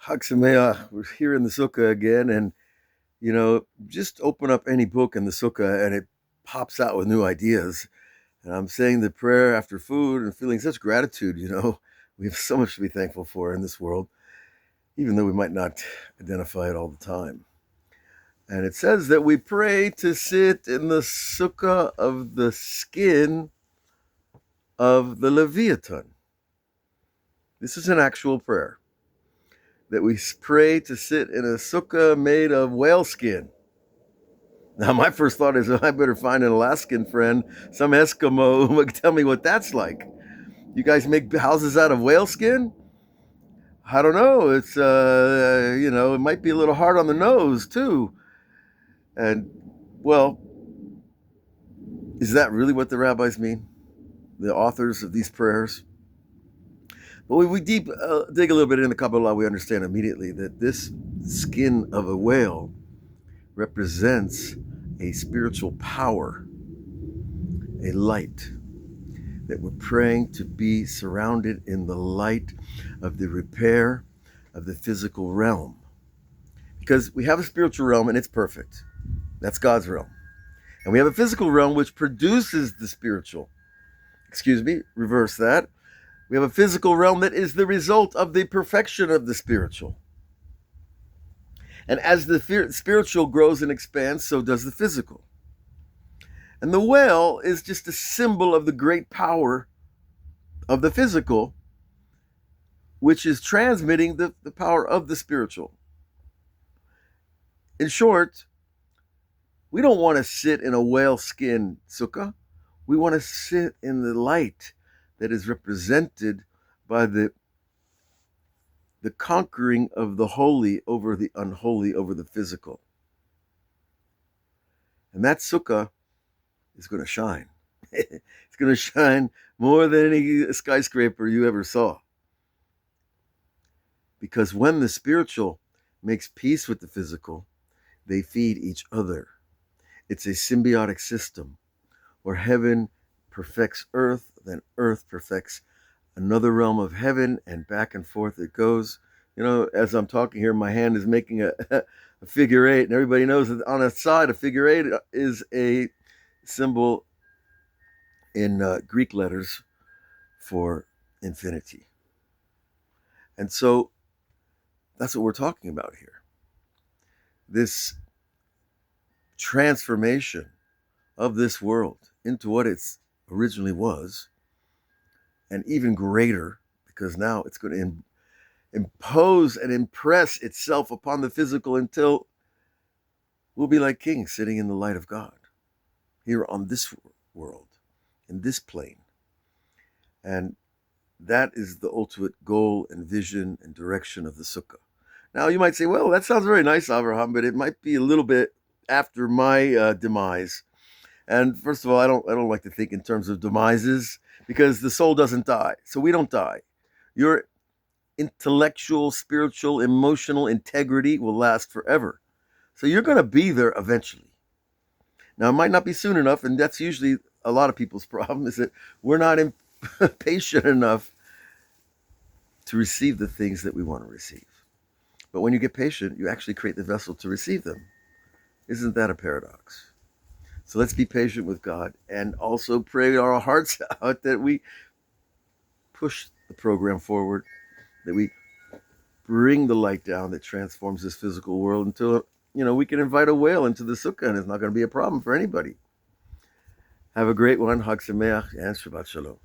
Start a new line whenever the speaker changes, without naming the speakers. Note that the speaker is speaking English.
Hag Sameach, we're here in the Sukkah again, and just open up any book in the Sukkah and it pops out with new ideas. And I'm saying the prayer after food and feeling such gratitude. We have so much to be thankful for in this world, even though we might not identify it all the time. And it says that we pray to sit in the Sukkah of the skin of the Leviathan. This is an actual prayer. That we pray to sit in a sukkah made of whaleskin. Now, my first thought is, I better find an Alaskan friend, some Eskimo who can tell me what that's like. You guys make houses out of whaleskin? I don't know. It's, it might be a little hard on the nose, too. And, well, is that really what the rabbis mean? The authors of these prayers? But we dig a little bit in the Kabbalah, we understand immediately that this skin of a whale represents a spiritual power, a light, that we're praying to be surrounded in the light of the repair of the physical realm. Because we have a spiritual realm and it's perfect. That's God's realm. And we have a physical realm which produces the spiritual. Reverse that. We have a physical realm that is the result of the perfection of the spiritual. And as the spiritual grows and expands, so does the physical. And the whale is just a symbol of the great power of the physical, which is transmitting the power of the spiritual. In short, we don't want to sit in a whaleskin sukkah. We want to sit in the light that is represented by the conquering of the holy over the unholy, over the physical. And that sukkah is going to shine. It's going to shine more than any skyscraper you ever saw. Because when the spiritual makes peace with the physical, they feed each other. It's a symbiotic system where heaven perfects earth, then earth perfects another realm of heaven, and back and forth it goes. As I'm talking here, my hand is making a figure eight, and everybody knows that on a side, a figure eight is a symbol in Greek letters for infinity. And so that's what we're talking about here. This transformation of this world into what it originally was, and even greater, because now it's going to impose and impress itself upon the physical until we'll be like kings sitting in the light of God here on this world, in this plane. And that is the ultimate goal and vision and direction of the Sukkah. Now, you might say, well, that sounds very nice, Avraham, but it might be a little bit after my demise. And first of all, I don't like to think in terms of demises, because the soul doesn't die. So we don't die. Your intellectual, spiritual, emotional integrity will last forever. So you're going to be there eventually. Now, it might not be soon enough, and that's usually a lot of people's problem, is that we're not patient enough to receive the things that we want to receive. But when you get patient, you actually create the vessel to receive them. Isn't that a paradox? So let's be patient with God and also pray our hearts out that we push the program forward, that we bring the light down that transforms this physical world until, we can invite a whale into the sukkah and it's not going to be a problem for anybody. Have a great one. Hag Sameach and Shabbat Shalom.